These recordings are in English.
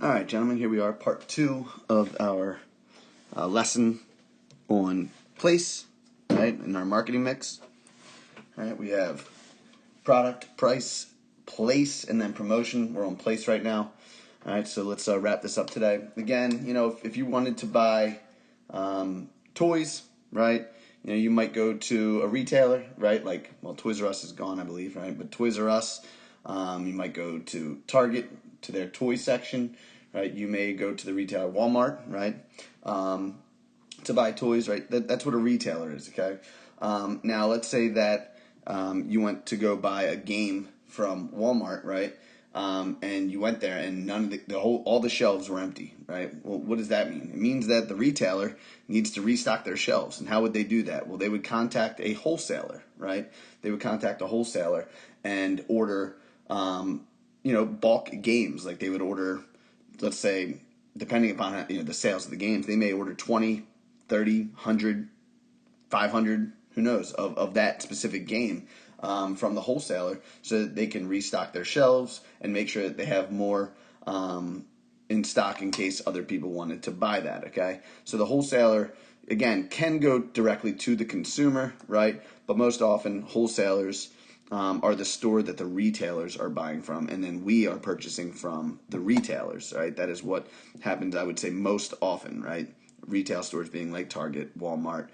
Alright, gentlemen, here we are, part 2 of our lesson on place, right, in our marketing mix. Alright, we have product, price, place, and then promotion. We're on place right now. Alright, so let's wrap this up today. Again, if you wanted to buy toys, right, you might go to a retailer, right, Toys R Us is gone, I believe, right, but Toys R Us, you might go to Target, to their toy section, right? You may go to the retailer Walmart, right, to buy toys, right? That's what a retailer is, okay? Now, let's say that you went to go buy a game from Walmart, right? And you went there and none of all the shelves were empty, right? Well, what does that mean? It means that the retailer needs to restock their shelves. And how would they do that? Well, they would contact a wholesaler, right? They would contact a wholesaler and order bulk games. Like they would order, let's say, depending upon the sales of the games, they may order 20, 30, 100, 500, who knows, of that specific game from the wholesaler, so that they can restock their shelves and make sure that they have more in stock in case other people wanted to buy that, okay? So the wholesaler, again, can go directly to the consumer, right? But most often, wholesalers are the store that the retailers are buying from, and then we are purchasing from the retailers, right? That is what happens, I would say, most often, right? Retail stores being like Target, Walmart,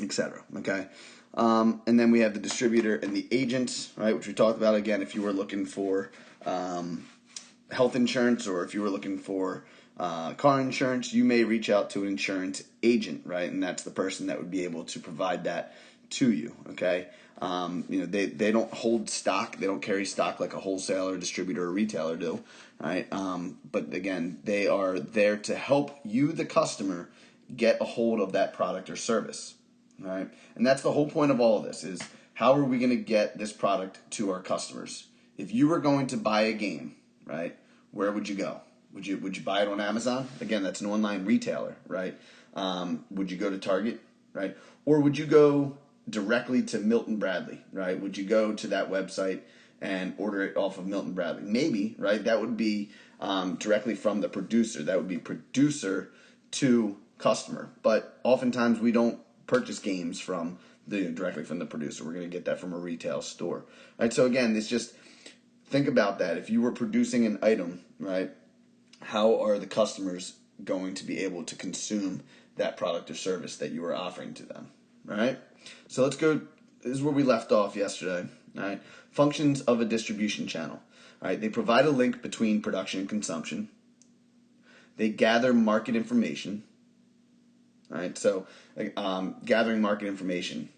etc. Okay, and then we have the distributor and the agents, right? Which we talked about. Again, if you were looking for health insurance, or if you were looking for car insurance, you may reach out to an insurance agent, right? And that's the person that would be able to provide that to you, okay? They don't hold stock. They don't carry stock like a wholesaler, distributor, or retailer do, right? But again, they are there to help you, the customer, get a hold of that product or service, right? And that's the whole point of all of this, is how are we going to get this product to our customers? If you were going to buy a game, right, where would you go? Would you buy it on Amazon? Again, that's an online retailer, right? Would you go to Target, right? Or would you go directly to Milton Bradley, right? Would you go to that website and order it off of Milton Bradley? Maybe, right? That would be directly from the producer. That would be producer to customer. But oftentimes we don't purchase games from directly from the producer. We're going to get that from a retail store, right? So again, it's just, think about that. If you were producing an item, right, how are the customers going to be able to consume that product or service that you are offering to them, right? So let's go. This is where we left off yesterday. All right. Functions of a distribution channel. All right. They provide a link between production and consumption. They gather market information. All right. So gathering market information.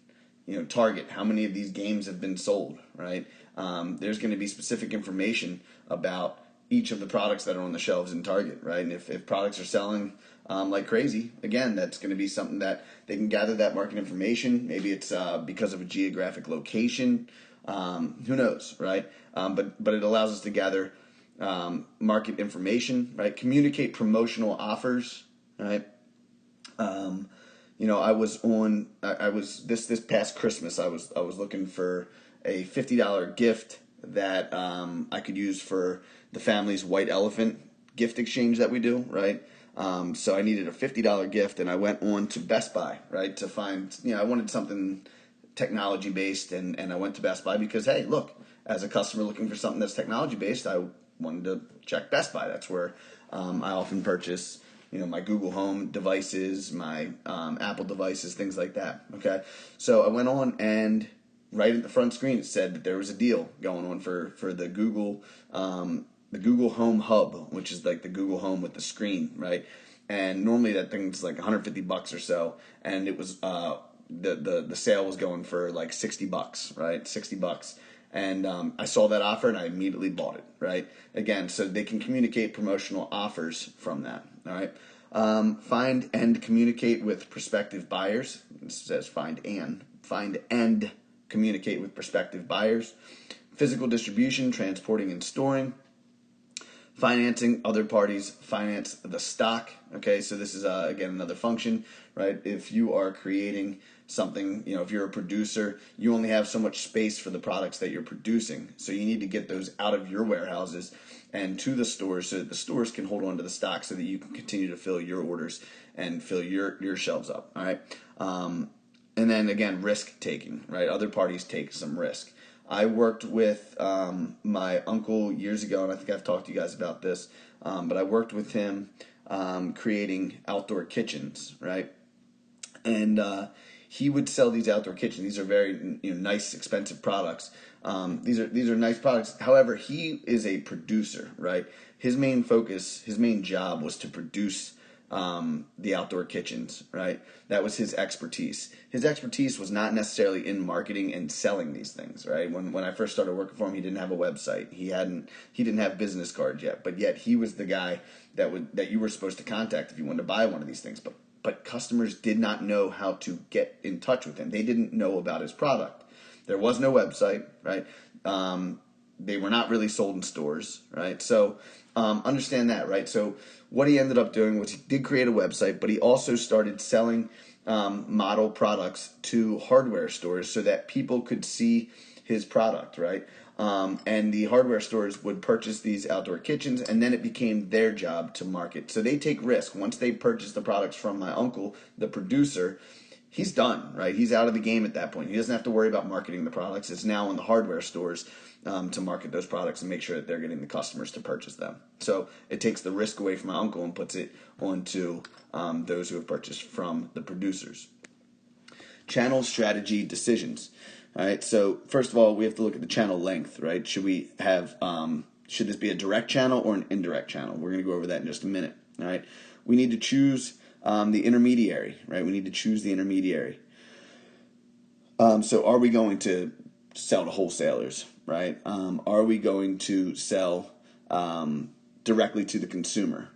Target, how many of these games have been sold, right? There's going to be specific information about each of the products that are on the shelves in Target, right? And if products are selling like crazy, again, that's going to be something that they can gather that market information. Maybe it's because of a geographic location. Who knows, right? But it allows us to gather market information, right? Communicate promotional offers, right? I was this past Christmas, I was looking for a $50 gift that I could use for the family's white elephant gift exchange that we do, right? So I needed a $50 gift, and I went on to Best Buy, right, to find, I wanted something technology based, and I went to Best Buy because, hey, look, as a customer looking for something that's technology based, I wanted to check Best Buy. That's where I often purchase, my Google Home devices, my Apple devices, things like that. Okay, so I went on, and right at the front screen it said that there was a deal going on for the Google Home Hub, which is like the Google Home with the screen, right? And normally that thing's like $150 or so, and it was the sale was going for like $60, right? $60. And I saw that offer and I immediately bought it, right? Again, so they can communicate promotional offers from that, all right? Find and communicate with prospective buyers. It says find and communicate with prospective buyers. Physical distribution, transporting and storing. Financing, other parties finance the stock. Okay, so this is again another function, right? If you are creating something, if you're a producer, you only have so much space for the products that you're producing. So you need to get those out of your warehouses and to the stores so that the stores can hold on to the stock so that you can continue to fill your orders and fill your shelves up. All right. And then again, risk taking, right? Other parties take some risk. I worked with my uncle years ago, and I think I've talked to you guys about this, but I worked with him creating outdoor kitchens, right? And he would sell these outdoor kitchens. These are very nice, expensive products. These are nice products. However, he is a producer, right? His main focus, his main job was to produce the outdoor kitchens, right? That was his expertise. His expertise was not necessarily in marketing and selling these things, right? When I first started working for him, he didn't have a website. He didn't have business cards yet, but yet he was the guy that you were supposed to contact if you wanted to buy one of these things. But customers did not know how to get in touch with him. They didn't know about his product. There was no website, right? They were not really sold in stores, right? So understand that, right? So what he ended up doing was he did create a website, but he also started selling model products to hardware stores so that people could see his product, right? And the hardware stores would purchase these outdoor kitchens, and then it became their job to market. So they take risk. Once they purchase the products from my uncle, the producer, he's done, right? He's out of the game at that point. He doesn't have to worry about marketing the products. It's now in the hardware stores to market those products and make sure that they're getting the customers to purchase them. So it takes the risk away from my uncle and puts it onto those who have purchased from the producers. Channel strategy decisions. All right, so first of all, we have to look at the channel length, right? Should this be a direct channel or an indirect channel? We're going to go over that in just a minute. All right, we need to choose the intermediary, right? We need to choose the intermediary. So are we going to sell to wholesalers, right? Are we going to sell directly to the consumer?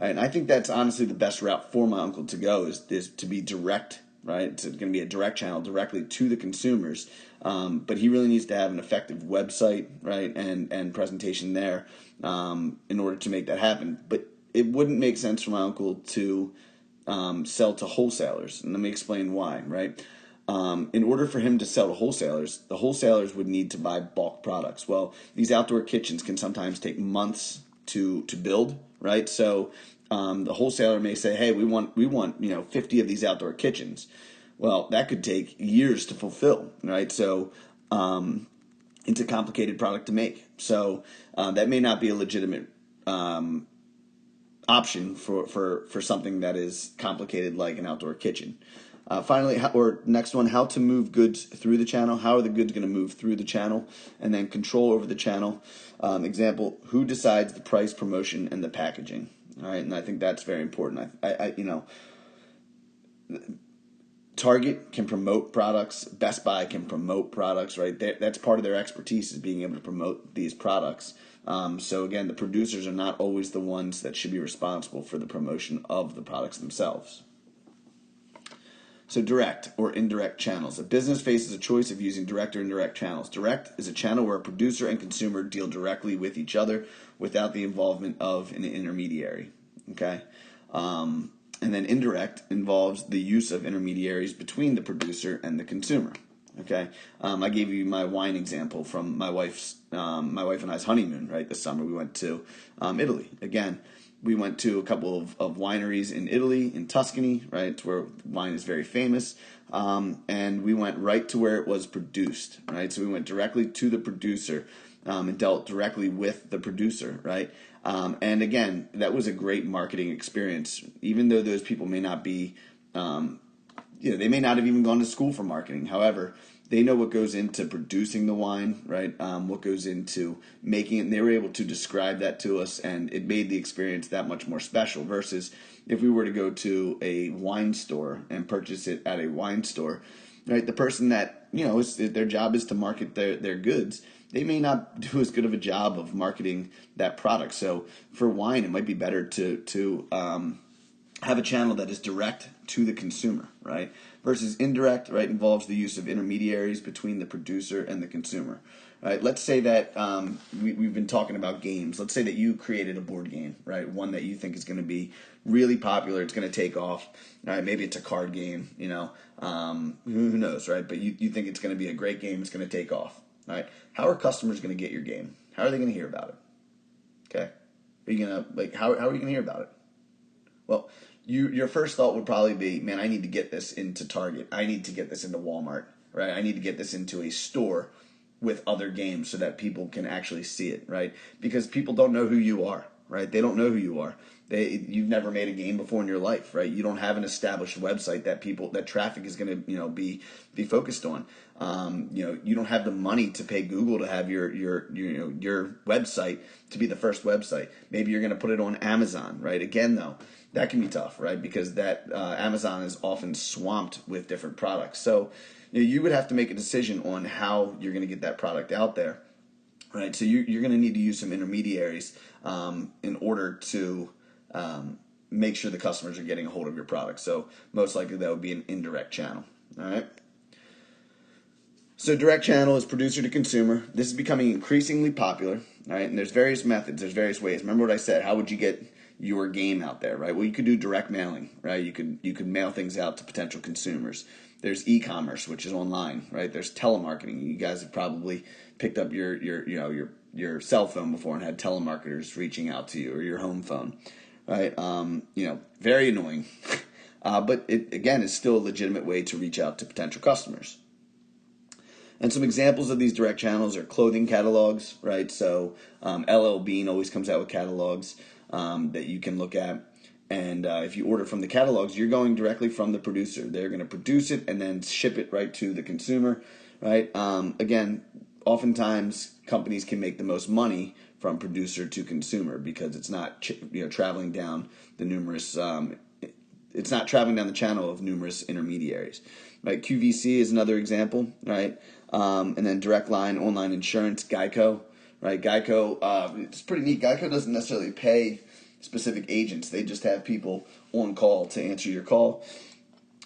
Right? And I think that's honestly the best route for my uncle to go is to be direct, right? It's going to be a direct channel directly to the consumers. But he really needs to have an effective website, right, and presentation there in order to make that happen. But it wouldn't make sense for my uncle to sell to wholesalers. And let me explain why, right? In order for him to sell to wholesalers, the wholesalers would need to buy bulk products. Well, these outdoor kitchens can sometimes take months to build, right? So the wholesaler may say, "Hey, we want 50 of these outdoor kitchens." Well, that could take years to fulfill, right? So it's a complicated product to make. So that may not be a legitimate option for something that is complicated like an outdoor kitchen. Finally, next one, how to move goods through the channel. How are the goods going to move through the channel? And then control over the channel. Example, who decides the price, promotion, and the packaging? All right, and I think that's very important. Target can promote products. Best Buy can promote products, right? That's part of their expertise is being able to promote these products. So again, the producers are not always the ones that should be responsible for the promotion of the products themselves. So direct or indirect channels. A business faces a choice of using direct or indirect channels. Direct is a channel where a producer and consumer deal directly with each other without the involvement of an intermediary. Okay? And then indirect involves the use of intermediaries between the producer and the consumer. Okay, I gave you my wine example from my wife and I's honeymoon. Right, this summer we went to Italy. Again, we went to a couple of wineries in Italy, in Tuscany. Right, it's where wine is very famous. And we went right to where it was produced. Right, so we went directly to the producer and dealt directly with the producer. Right. And again, that was a great marketing experience. Even though those people may not be, they may not have even gone to school for marketing. However, they know what goes into producing the wine, right? What goes into making it. And they were able to describe that to us, and it made the experience that much more special. Versus if we were to go to a wine store and purchase it at a wine store, right? The person that their job is to market their goods. They may not do as good of a job of marketing that product. So for wine, it might be better to have a channel that is direct to the consumer, right? Versus indirect, right, involves the use of intermediaries between the producer and the consumer, right? Let's say that we've been talking about games. Let's say that you created a board game, right? One that you think is going to be really popular. It's going to take off. Right? Maybe it's a card game, who knows, right? But you think it's going to be a great game. It's going to take off, right? How are customers going to get your game? How are they going to hear about it? Okay. Are you going to, how are you going to hear about it? Well, your first thought would probably be, man, I need to get this into Target. I need to get this into Walmart, right? I need to get this into a store with other games so that people can actually see it, right? Because people don't know who you are, right? They don't know who you are. You've never made a game before in your life, right? You don't have an established website that traffic is going to be focused on. You don't have the money to pay Google to have your website to be the first website. Maybe you're going to put it on Amazon, right? Again, though, that can be tough, right? Because that Amazon is often swamped with different products. So you would have to make a decision on how you're going to get that product out there, right? So you're going to need to use some intermediaries in order to make sure the customers are getting a hold of your product. So most likely that would be an indirect channel, all right? So direct channel is producer to consumer. This is becoming increasingly popular, all right? And there's various methods, there's various ways. Remember what I said, how would you get your game out there, right? Well, you could do direct mailing, right? You could mail things out to potential consumers. There's e-commerce, which is online, right? There's telemarketing. You guys have probably picked up your cell phone before and had telemarketers reaching out to you, or your home phone, right? Very annoying, but it again is still a legitimate way to reach out to potential customers. And some examples of these direct channels are clothing catalogs, right? So LL Bean always comes out with catalogs that you can look at. And if you order from the catalogs, you're going directly from the producer. They're going to produce it and then ship it right to the consumer, right? Again, oftentimes companies can make the most money from producer to consumer because it's not traveling down the numerous. It's not traveling down the channel of numerous intermediaries, right? QVC is another example, right? And then direct line, online insurance, Geico, right? Geico, it's pretty neat. Geico doesn't necessarily pay specific agents. They just have people on call to answer your call.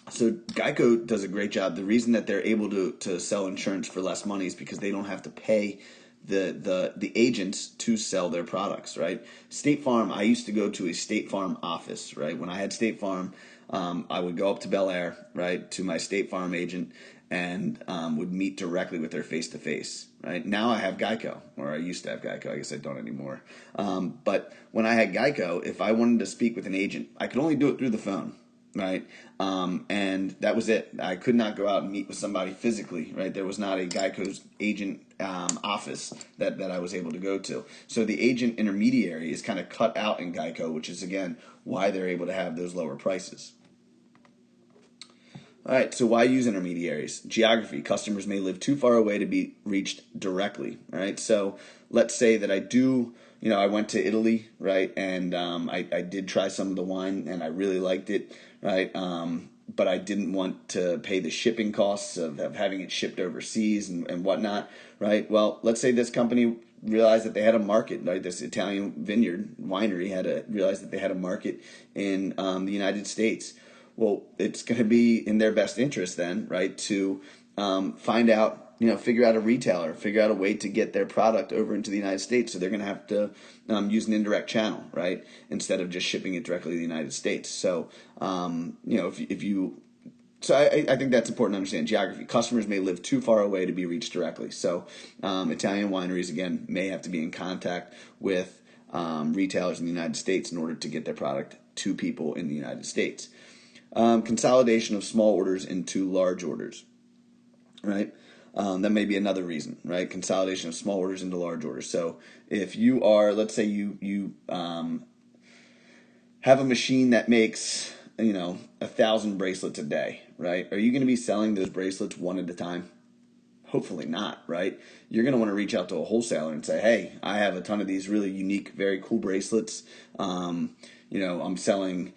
So Geico does a great job. The reason that they're able to sell insurance for less money is because they don't have to pay the agents to sell their products, right? State Farm, I used to go to a State Farm office, right? When I had State Farm, I would go up to Bel Air, right, to my State Farm agent and would meet directly with her face-to-face, right? Now I have Geico, or I used to have Geico. I guess I don't anymore. But when I had Geico, if I wanted to speak with an agent, I could only do it through the phone, right? And that was it. I could not go out and meet with somebody physically, right? There was not a Geico's agent office that I was able to go to. So the agent intermediary is kind of cut out in Geico, which is, again, why they're able to have those lower prices. All right, so why use intermediaries? Geography. Customers may live too far away to be reached directly, all right? So let's say that I went to Italy, right, and I did try some of the wine, and I really liked it, right, but I didn't want to pay the shipping costs of having it shipped overseas and whatnot, right? Well, let's say this company realized that they had a market, right? This Italian vineyard winery realized that they had a market in the United States. Well, it's going to be in their best interest then, right, to find out, figure out a retailer, figure out a way to get their product over into the United States. So they're going to have to use an indirect channel, right, instead of just shipping it directly to the United States. So, So I think that's important to understand. Geography. Customers may live too far away to be reached directly. So Italian wineries, again, may have to be in contact with retailers in the United States in order to get their product to people in the United States. Consolidation of small orders into large orders, right? That may be another reason, right? Consolidation of small orders into large orders. So if you are, let's say you have a machine that makes 1,000 bracelets a day, right? Are you going to be selling those bracelets one at a time? Hopefully not, right? You're going to want to reach out to a wholesaler and say, hey, I have a ton of these really unique, very cool bracelets. I'm selling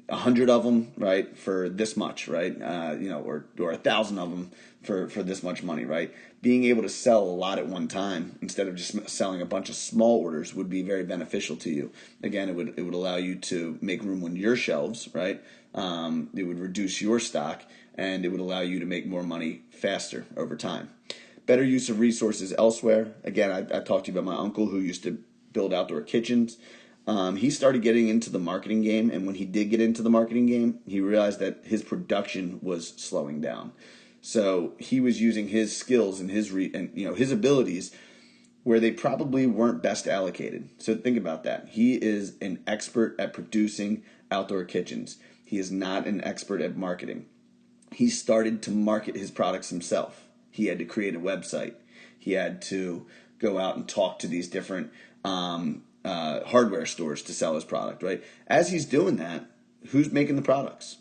100 of them, right, for this much, right? Or 1,000 of them for this much money, right? Being able to sell a lot at one time instead of just selling a bunch of small orders would be very beneficial to you. Again, it would allow you to make room on your shelves, right? It would reduce your stock, and it would allow you to make more money faster over time. Better use of resources elsewhere. Again, I talked to you about my uncle who used to build outdoor kitchens. He started getting into the marketing game, and when he did get into the marketing game, he realized that his production was slowing down. So he was using his skills and his abilities where they probably weren't best allocated. So think about that. He is an expert at producing outdoor kitchens. He is not an expert at marketing. He started to market his products himself. He had to create a website. He had to go out and talk to these different hardware stores to sell his product, right? As he's doing that, who's making the products?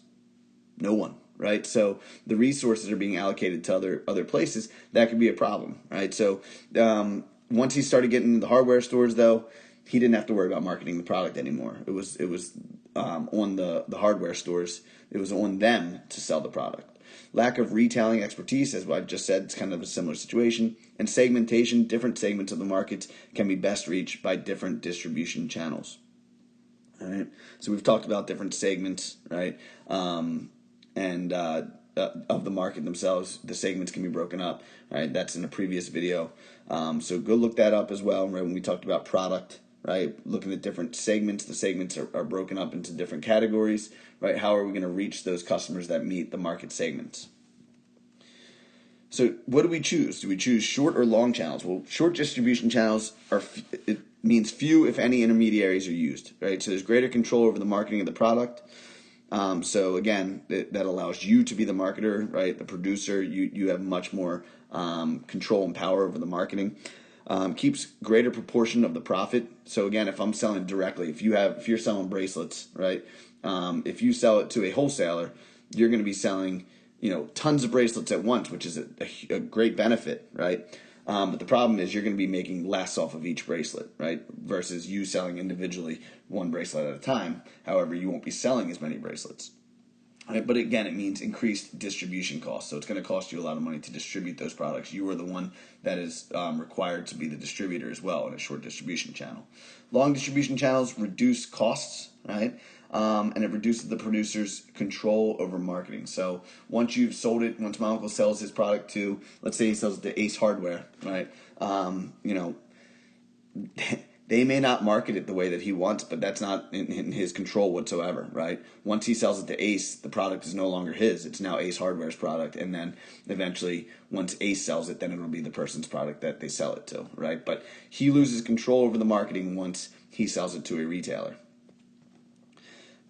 No one, right? So the resources are being allocated to other places. That could be a problem, right? So once he started getting into the hardware stores, though, he didn't have to worry about marketing the product anymore. It was on the hardware stores. It was on them to sell the product. Lack of retailing expertise, as I've just said, it's kind of a similar situation. And segmentation, different segments of the markets can be best reached by different distribution channels. All right. So we've talked about different segments, right? Of the market themselves. The segments can be broken up. Right. That's in a previous video. So go look that up as well. Right. When we talked about product, right, looking at different segments, the segments are broken up into different categories, right? How are we going to reach those customers that meet the market segments? So what do we choose? Do we choose short or long channels? Well, short distribution channels it means few, if any, intermediaries are used, right? So there's greater control over the marketing of the product. So again, that allows you to be the marketer, right? The producer, you have much more control and power over the marketing. Keeps greater proportion of the profit. So again, if I'm selling directly, if you're selling bracelets, right? If you sell it to a wholesaler, you're going to be selling, tons of bracelets at once, which is a great benefit, right? But the problem is you're going to be making less off of each bracelet, right? Versus you selling individually one bracelet at a time. However, you won't be selling as many bracelets. Right? But again, it means increased distribution costs. So it's going to cost you a lot of money to distribute those products. You are the one that is required to be the distributor as well in a short distribution channel. Long distribution channels reduce costs, right? And it reduces the producer's control over marketing. So once you've sold it, once my uncle sells his product to, let's say he sells it to Ace Hardware, right? They may not market it the way that he wants, but that's not in his control whatsoever, right? Once he sells it to Ace, the product is no longer his. It's now Ace Hardware's product, and then eventually, once Ace sells it, then it'll be the person's product that they sell it to, right? But he loses control over the marketing once he sells it to a retailer.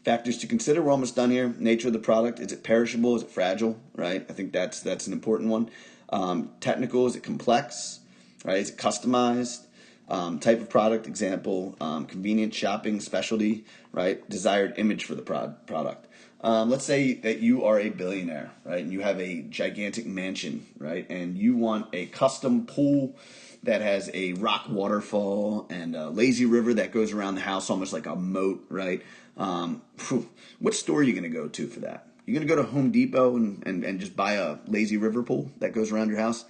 Factors to consider. We're almost done here. Nature of the product. Is it perishable? Is it fragile? Right? I think that's an important one. Technical. Is it complex? Right? Is it customized? Type of product. Example. Convenient shopping specialty. Right? Desired image for the product. Let's say that you are a billionaire, right? And you have a gigantic mansion, right? And you want a custom pool that has a rock waterfall and a lazy river that goes around the house almost like a moat, right? What store are you going to go to for that? You're going to go to Home Depot and just buy a lazy river pool that goes around your house?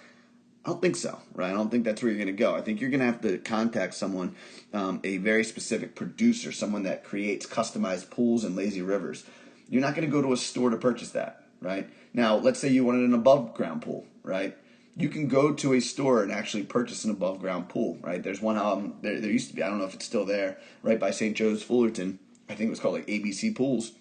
I don't think so, right? I don't think that's where you're going to go. I think you're going to have to contact someone, a very specific producer, someone that creates customized pools and lazy rivers. You're not going to go to a store to purchase that, right? Now, let's say you wanted an above ground pool, right? You can go to a store and actually purchase an above ground pool, right? There's one there used to be, I don't know if it's still there, right by St. Joe's Fullerton. I think it was called like ABC Pools.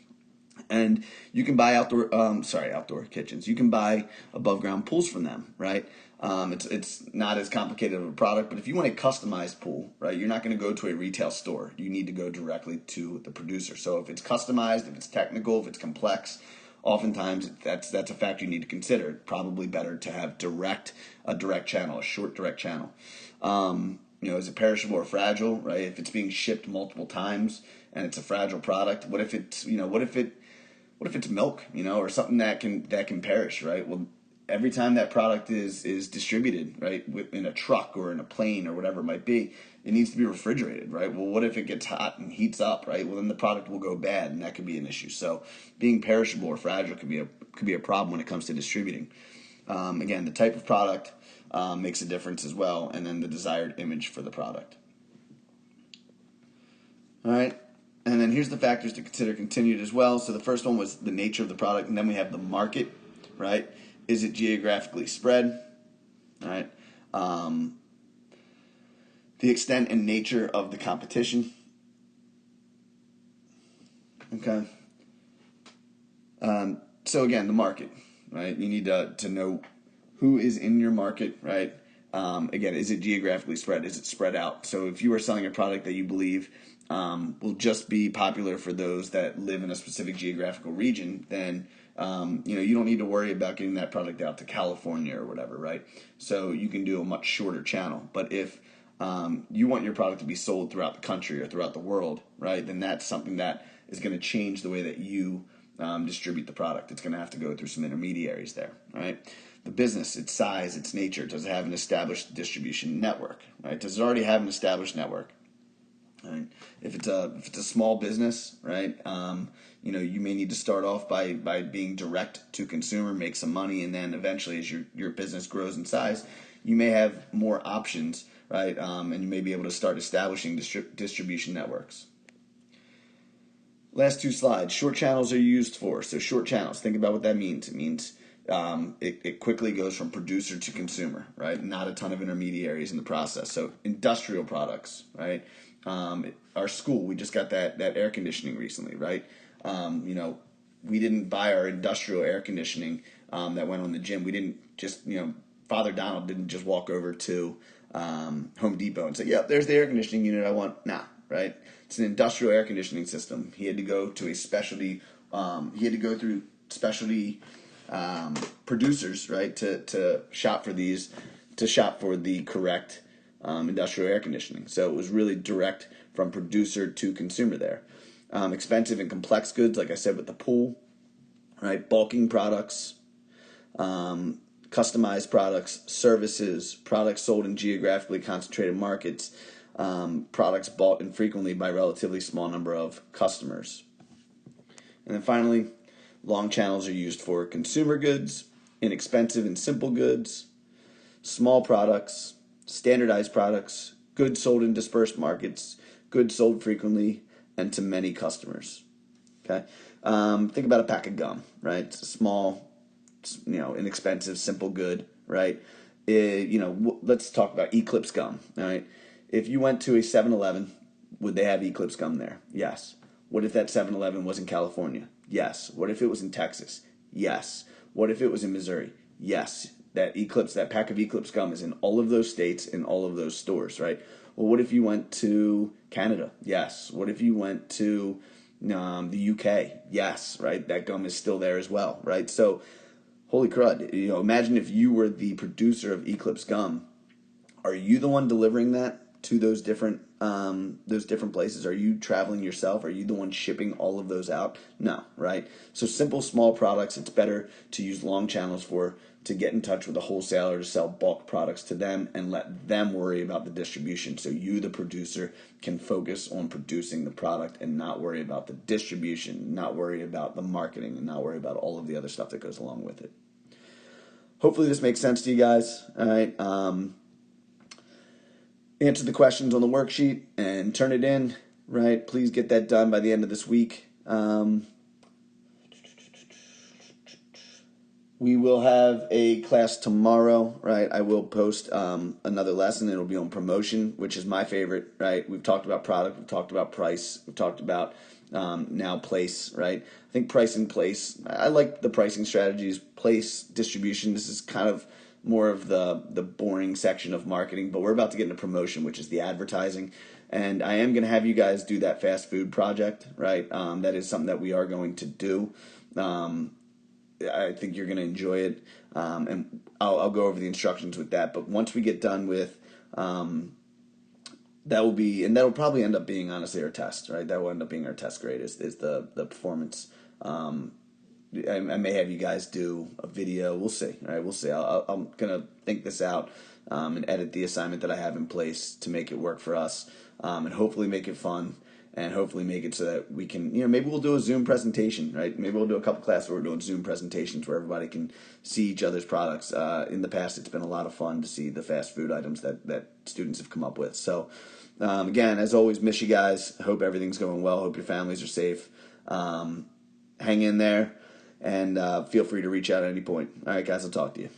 And you can buy outdoor kitchens. You can buy above ground pools from them, right? It's not as complicated of a product, but if you want a customized pool, right, you're not going to go to a retail store. You need to go directly to the producer. So if it's customized, if it's technical, if it's complex, oftentimes that's a factor you need to consider. It's probably better to have a direct channel, a short direct channel. Is it perishable or fragile, right? If it's being shipped multiple times and it's a fragile product, what if it's milk, or something that can perish, right? Well, every time that product is distributed, right, in a truck or in a plane or whatever it might be, it needs to be refrigerated, right? Well, what if it gets hot and heats up, right? Well, then the product will go bad, and that could be an issue. So, being perishable or fragile could be a problem when it comes to distributing. Again, the type of product makes a difference as well, and then the desired image for the product. All right. And then here's the factors to consider continued as well. So the first one was the nature of the product, and then we have the market, right? Is it geographically spread? All right. The extent and nature of the competition. Okay. So again, the market, right? You need to know who is in your market, right? Again, is it geographically spread? Is it spread out? So if you are selling a product that you believe will just be popular for those that live in a specific geographical region, then you don't need to worry about getting that product out to California or whatever, right? So you can do a much shorter channel. But if you want your product to be sold throughout the country or throughout the world, right, then that's something that is going to change the way that you distribute the product. It's going to have to go through some intermediaries there, right? The business, its size, its nature, does it have an established distribution network, right? Does it already have an established network? Right? If it's a small business, right, you may need to start off by being direct to consumer, make some money, and then eventually, as your business grows in size, you may have more options, right, and you may be able to start establishing distribution networks. Last two slides. Short channels are used for. So short channels, think about what that means. It means it quickly goes from producer to consumer, right? Not a ton of intermediaries in the process. So industrial products, right? Our school, we just got that air conditioning recently, right? We didn't buy our industrial air conditioning that went on the gym. We didn't just, Father Donald didn't just walk over to Home Depot and say, "Yep, there's the air conditioning unit I want." Nah, right? It's an industrial air conditioning system. He had to go to a specialty. He had to go through specialty producers, right, to shop for these, to shop for the correct industrial air conditioning. So it was really direct from producer to consumer there. Expensive and complex goods, like I said with the pool, right? Bulking products, customized products, services, products sold in geographically concentrated markets, products bought infrequently by a relatively small number of customers. And then finally, long channels are used for consumer goods, inexpensive and simple goods, small products, standardized products, goods sold in dispersed markets, goods sold frequently, and to many customers. Okay, think about a pack of gum, right? It's a small, inexpensive, simple good, right? Let's talk about Eclipse gum, all right? If you went to a 7-Eleven, would they have Eclipse gum there? Yes. What if that 7-Eleven was in California? Yes. What if it was in Texas? Yes. What if it was in Missouri? Yes. That pack of Eclipse gum is in all of those states, in all of those stores, right? Well, what if you went to Canada? Yes. What if you went to the UK? Yes, right? That gum is still there as well, right? So, holy crud. Imagine if you were the producer of Eclipse gum. Are you the one delivering that to those different places? Are you traveling yourself? Are you the one shipping all of those out? No, right? So simple, small products, it's better to use long channels to get in touch with a wholesaler to sell bulk products to them and let them worry about the distribution. So you, the producer, can focus on producing the product and not worry about the distribution, not worry about the marketing, and not worry about all of the other stuff that goes along with it. Hopefully this makes sense to you guys. All right. Answer the questions on the worksheet and turn it in, right? Please get that done by the end of this week. We will have a class tomorrow, right? I will post another lesson. It'll be on promotion, which is my favorite, right? We've talked about product. We've talked about price. We've talked about now place, right? I think price and place. I like the pricing strategies. Place, distribution. This is kind of more of the boring section of marketing, but we're about to get into promotion, which is the advertising. And I am going to have you guys do that fast food project, right? That is something that we are going to do. I think you're going to enjoy it, and I'll go over the instructions with that. But once we get done with that'll probably end up being, honestly, our test, right? That will end up being our test grade is the performance. I may have you guys do a video. We'll see. All right, we'll see. I'm gonna think this out and edit the assignment that I have in place to make it work for us, and hopefully make it fun, and hopefully make it so that we can, maybe we'll do a Zoom presentation, right? Maybe we'll do a couple classes where we're doing Zoom presentations where everybody can see each other's products. In the past, it's been a lot of fun to see the fast food items that students have come up with. So, again, as always, miss you guys. I hope everything's going well. Hope your families are safe. Hang in there. And feel free to reach out at any point. All right, guys, I'll talk to you.